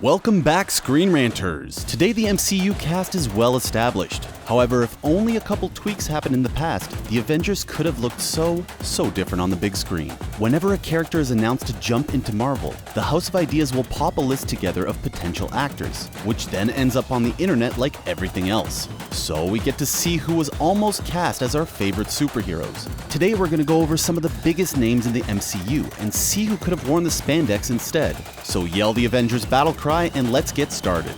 Welcome back, ScreenRanters! Today the MCU cast is well established. However, if only a couple tweaks happened in the past, the Avengers could have looked so different on the big screen. Whenever a character is announced to jump into Marvel, the House of Ideas will pop a list together of potential actors, which then ends up on the internet like everything else. So we get to see who was almost cast as our favorite superheroes. Today we're going to go over some of the biggest names in the MCU and see who could have worn the spandex instead. So yell the Avengers battle cry and let's get started.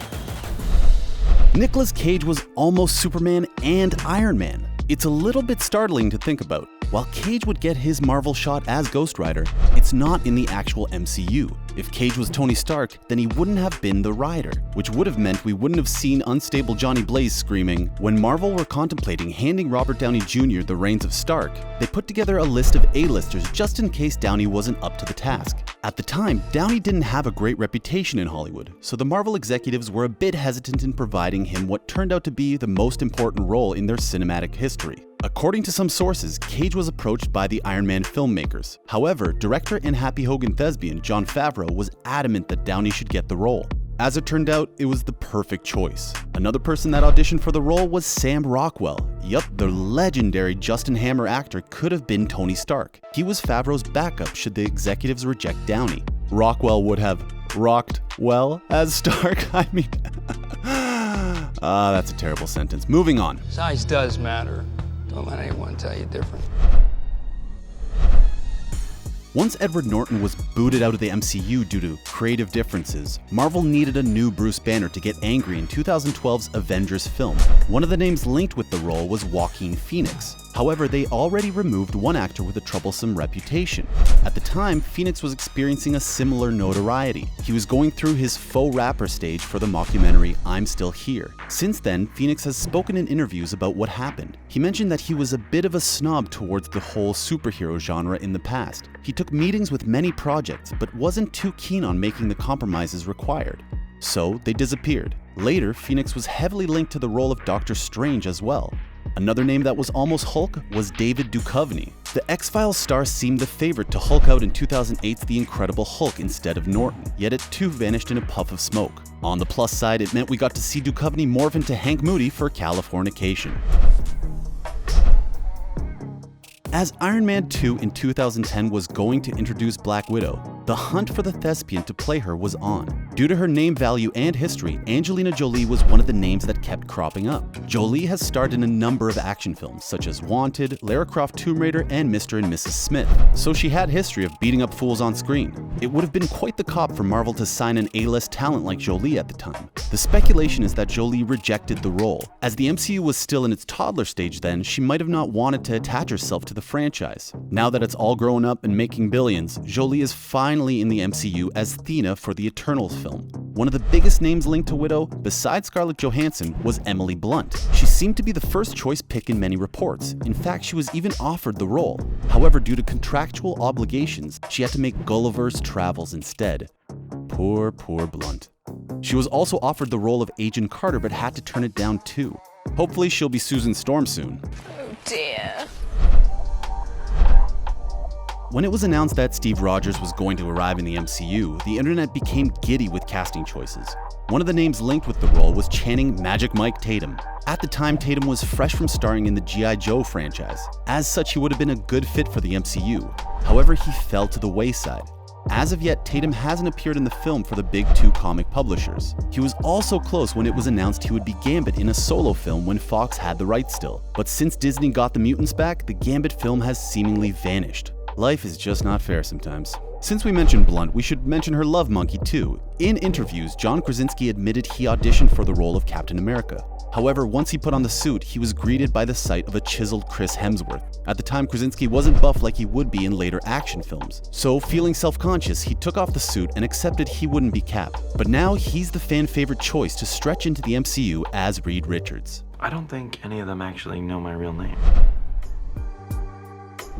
Nicolas Cage was almost Superman and Iron Man. It's a little bit startling to think about. While Cage would get his Marvel shot as Ghost Rider, it's not in the actual MCU. If Cage was Tony Stark, then he wouldn't have been the Rider, which would have meant we wouldn't have seen unstable Johnny Blaze screaming. When Marvel were contemplating handing Robert Downey Jr. the reins of Stark, they put together a list of A-listers just in case Downey wasn't up to the task. At the time, Downey didn't have a great reputation in Hollywood, so the Marvel executives were a bit hesitant in providing him what turned out to be the most important role in their cinematic history. According to some sources, Cage was approached by the Iron Man filmmakers. However, director and Happy Hogan thespian Jon Favreau was adamant that Downey should get the role. As it turned out, it was the perfect choice. Another person that auditioned for the role was Sam Rockwell. Yup, the legendary Justin Hammer actor could have been Tony Stark. He was Favreau's backup should the executives reject Downey. Rockwell would have rocked well as Stark. That's a terrible sentence. Moving on. Size does matter. Don't let anyone tell you different. Once Edward Norton was booted out of the MCU due to creative differences, Marvel needed a new Bruce Banner to get angry in 2012's Avengers film. One of the names linked with the role was Joaquin Phoenix. However, they already removed one actor with a troublesome reputation. At the time, Phoenix was experiencing a similar notoriety. He was going through his faux rapper stage for the mockumentary I'm Still Here. Since then, Phoenix has spoken in interviews about what happened. He mentioned that he was a bit of a snob towards the whole superhero genre in the past. He took meetings with many projects, but wasn't too keen on making the compromises required. So they disappeared. Later, Phoenix was heavily linked to the role of Doctor Strange as well. Another name that was almost Hulk was David Duchovny. The X-Files star seemed the favorite to Hulk out in 2008's The Incredible Hulk instead of Norton, yet it too vanished in a puff of smoke. On the plus side, it meant we got to see Duchovny morph into Hank Moody for Californication. As Iron Man 2 in 2010 was going to introduce Black Widow, the hunt for the thespian to play her was on. Due to her name value and history, Angelina Jolie was one of the names that kept cropping up. Jolie has starred in a number of action films such as Wanted, Lara Croft Tomb Raider, and Mr. and Mrs. Smith, so she had history of beating up fools on screen. It would have been quite the cop for Marvel to sign an A-list talent like Jolie at the time. The speculation is that Jolie rejected the role. As the MCU was still in its toddler stage then, she might have not wanted to attach herself to the franchise. Now that it's all grown up and making billions, Jolie is finally in the MCU as Thena for the Eternals film. One of the biggest names linked to Widow, besides Scarlett Johansson, was Emily Blunt. She seemed to be the first choice pick in many reports. In fact, she was even offered the role. However, due to contractual obligations, she had to make Gulliver's Travels instead. Poor Blunt. She was also offered the role of Agent Carter but had to turn it down too. Hopefully she'll be Susan Storm soon. Oh dear. When it was announced that Steve Rogers was going to arrive in the MCU, the internet became giddy with casting choices. One of the names linked with the role was Channing Magic Mike Tatum. At the time, Tatum was fresh from starring in the G.I. Joe franchise. As such, he would have been a good fit for the MCU. However, he fell to the wayside. As of yet, Tatum hasn't appeared in the film for the big two comic publishers. He was also close when it was announced he would be Gambit in a solo film when Fox had the rights still. But since Disney got the mutants back, the Gambit film has seemingly vanished. Life is just not fair sometimes. Since we mentioned Blunt, we should mention her love monkey too. In interviews, John Krasinski admitted he auditioned for the role of Captain America. However, once he put on the suit, he was greeted by the sight of a chiseled Chris Hemsworth. At the time, Krasinski wasn't buff like he would be in later action films. So, feeling self-conscious, he took off the suit and accepted he wouldn't be Cap. But now, he's the fan-favorite choice to stretch into the MCU as Reed Richards. I don't think any of them actually know my real name.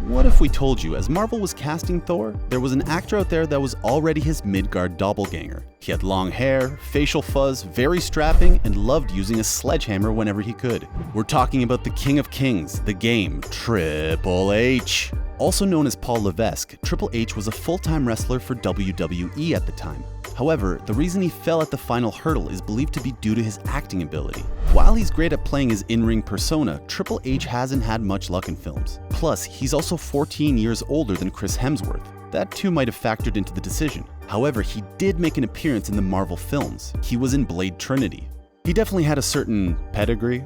What if we told you, as Marvel was casting Thor, there was an actor out there that was already his Midgard doppelganger? He had long hair, facial fuzz, very strapping, and loved using a sledgehammer whenever he could. We're talking about the King of Kings, the game, Triple H. Also known as Paul Levesque, Triple H was a full-time wrestler for WWE at the time. However, the reason he fell at the final hurdle is believed to be due to his acting ability. While he's great at playing his in-ring persona, Triple H hasn't had much luck in films. Plus, he's also 14 years older than Chris Hemsworth. That too might have factored into the decision. However, he did make an appearance in the Marvel films. He was in Blade Trinity. He definitely had a certain pedigree.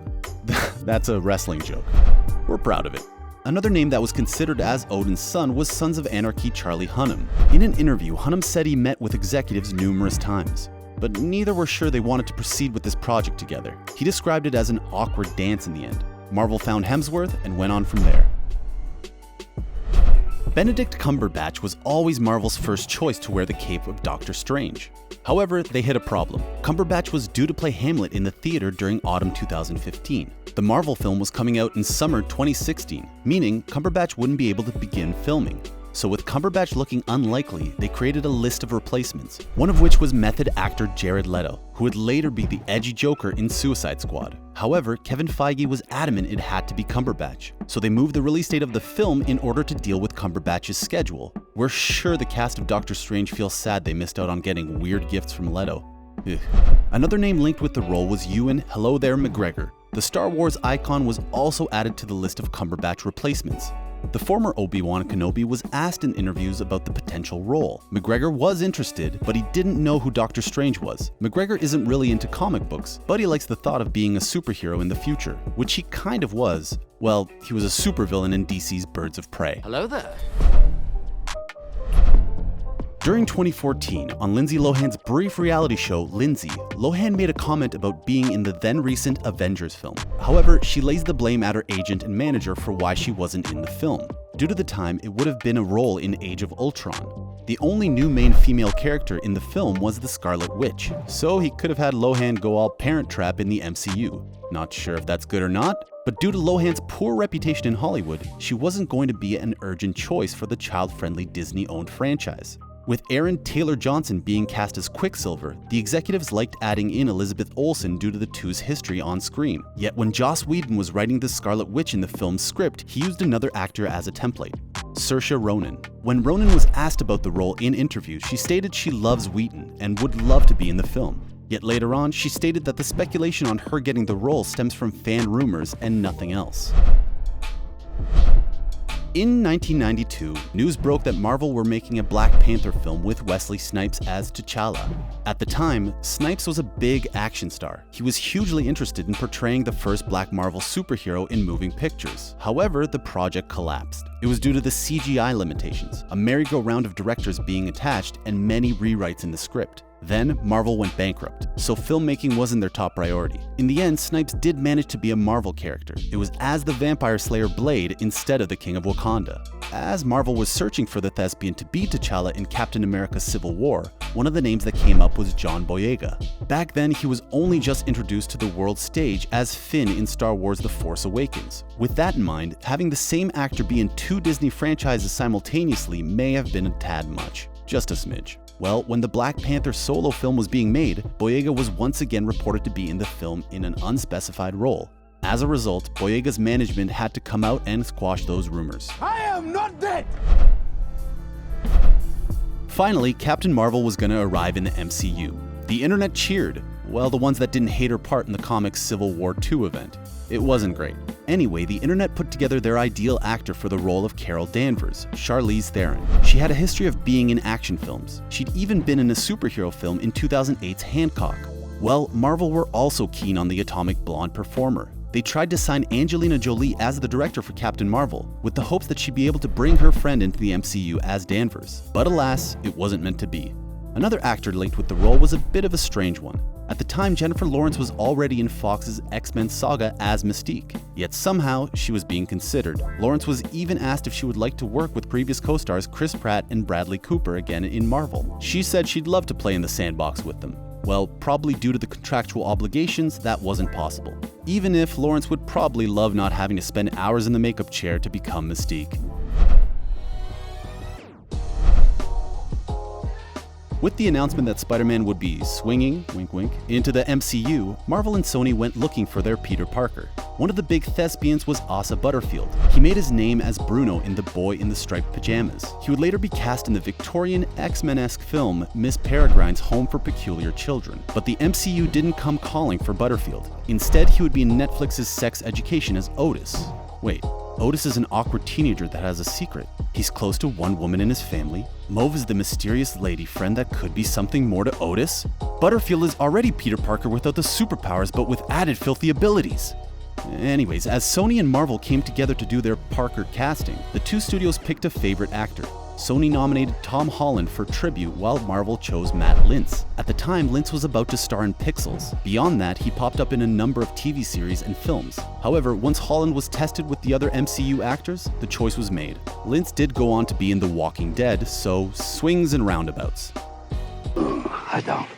That's a wrestling joke. We're proud of it. Another name that was considered as Odin's son was Sons of Anarchy Charlie Hunnam. In an interview, Hunnam said he met with executives numerous times, but neither were sure they wanted to proceed with this project together. He described it as an awkward dance in the end. Marvel found Hemsworth and went on from there. Benedict Cumberbatch was always Marvel's first choice to wear the cape of Doctor Strange. However, they hit a problem. Cumberbatch was due to play Hamlet in the theater during autumn 2015. The Marvel film was coming out in summer 2016, meaning Cumberbatch wouldn't be able to begin filming. So with Cumberbatch looking unlikely, they created a list of replacements, one of which was method actor Jared Leto, who would later be the edgy Joker in Suicide Squad. However, Kevin Feige was adamant it had to be Cumberbatch, so they moved the release date of the film in order to deal with Cumberbatch's schedule. We're sure the cast of Doctor Strange feels sad they missed out on getting weird gifts from Leto. Ugh. Another name linked with the role was Ewan "Hello There" McGregor. The Star Wars icon was also added to the list of Cumberbatch replacements. The former Obi-Wan Kenobi was asked in interviews about the potential role. McGregor was interested, but he didn't know who Doctor Strange was. McGregor isn't really into comic books, but he likes the thought of being a superhero in the future, which he kind of was. Well, he was a supervillain in DC's Birds of Prey. Hello there. During 2014, on Lindsay Lohan's brief reality show, Lindsay, Lohan made a comment about being in the then-recent Avengers film. However, she lays the blame at her agent and manager for why she wasn't in the film. Due to the time, it would have been a role in Age of Ultron. The only new main female character in the film was the Scarlet Witch, so he could have had Lohan go all Parent Trap in the MCU. Not sure if that's good or not, but due to Lohan's poor reputation in Hollywood, she wasn't going to be an urgent choice for the child-friendly Disney-owned franchise. With Aaron Taylor Johnson being cast as Quicksilver, the executives liked adding in Elizabeth Olsen due to the two's history on screen. Yet when Joss Whedon was writing the Scarlet Witch in the film's script, he used another actor as a template, Saoirse Ronan. When Ronan was asked about the role in interviews, she stated she loves Whedon and would love to be in the film. Yet later on, she stated that the speculation on her getting the role stems from fan rumors and nothing else. In 1992, news broke that Marvel were making a Black Panther film with Wesley Snipes as T'Challa. At the time, Snipes was a big action star. He was hugely interested in portraying the first Black Marvel superhero in moving pictures. However, the project collapsed. It was due to the CGI limitations, a merry-go-round of directors being attached, and many rewrites in the script. Then, Marvel went bankrupt, so filmmaking wasn't their top priority. In the end, Snipes did manage to be a Marvel character. It was as the vampire slayer Blade instead of the King of Wakanda. As Marvel was searching for the thespian to be T'Challa in Captain America Civil War, one of the names that came up was John Boyega. Back then, he was only just introduced to the world stage as Finn in Star Wars The Force Awakens. With that in mind, having the same actor be in two Disney franchises simultaneously may have been a tad much. Just a smidge. Well, when the Black Panther solo film was being made, Boyega was once again reported to be in the film in an unspecified role. As a result, Boyega's management had to come out and squash those rumors. I am not dead! Finally, Captain Marvel was going to arrive in the MCU. The internet cheered. Well, the ones that didn't hate her part in the comics Civil War II event. It wasn't great. Anyway, the internet put together their ideal actor for the role of Carol Danvers, Charlize Theron. She had a history of being in action films. She'd even been in a superhero film in 2008's Hancock. Well, Marvel were also keen on the atomic blonde performer. They tried to sign Angelina Jolie as the director for Captain Marvel, with the hopes that she'd be able to bring her friend into the MCU as Danvers. But alas, it wasn't meant to be. Another actor linked with the role was a bit of a strange one. At the time, Jennifer Lawrence was already in Fox's X-Men saga as Mystique, yet somehow she was being considered. Lawrence was even asked if she would like to work with previous co-stars Chris Pratt and Bradley Cooper again in Marvel. She said she'd love to play in the sandbox with them. Well, probably due to the contractual obligations, that wasn't possible. Even if Lawrence would probably love not having to spend hours in the makeup chair to become Mystique. With the announcement that Spider-Man would be swinging, wink wink, into the MCU, Marvel and Sony went looking for their Peter Parker. One of the big thespians was Asa Butterfield. He made his name as Bruno in The Boy in the Striped Pajamas. He would later be cast in the Victorian X-Men-esque film Miss Peregrine's Home for Peculiar Children. But the MCU didn't come calling for Butterfield. Instead, he would be in Netflix's Sex Education as Otis. Wait, Otis is an awkward teenager that has a secret. He's close to one woman in his family. Mauve is the mysterious lady friend that could be something more to Otis. Butterfield is already Peter Parker without the superpowers but with added filthy abilities. Anyways, as Sony and Marvel came together to do their Parker casting, the two studios picked a favorite actor. Sony nominated Tom Holland for tribute while Marvel chose Matt Lintz. At the time, Lintz was about to star in Pixels. Beyond that, he popped up in a number of TV series and films. However, once Holland was tested with the other MCU actors, the choice was made. Lintz did go on to be in The Walking Dead, so swings and roundabouts. I don't.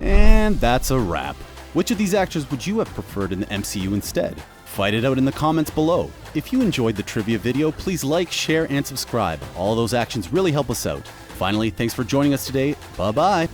And that's a wrap. Which of these actors would you have preferred in the MCU instead? Fight it out in the comments below. If you enjoyed the trivia video, please like, share, and subscribe. All those actions really help us out. Finally, thanks for joining us today. Bye-bye.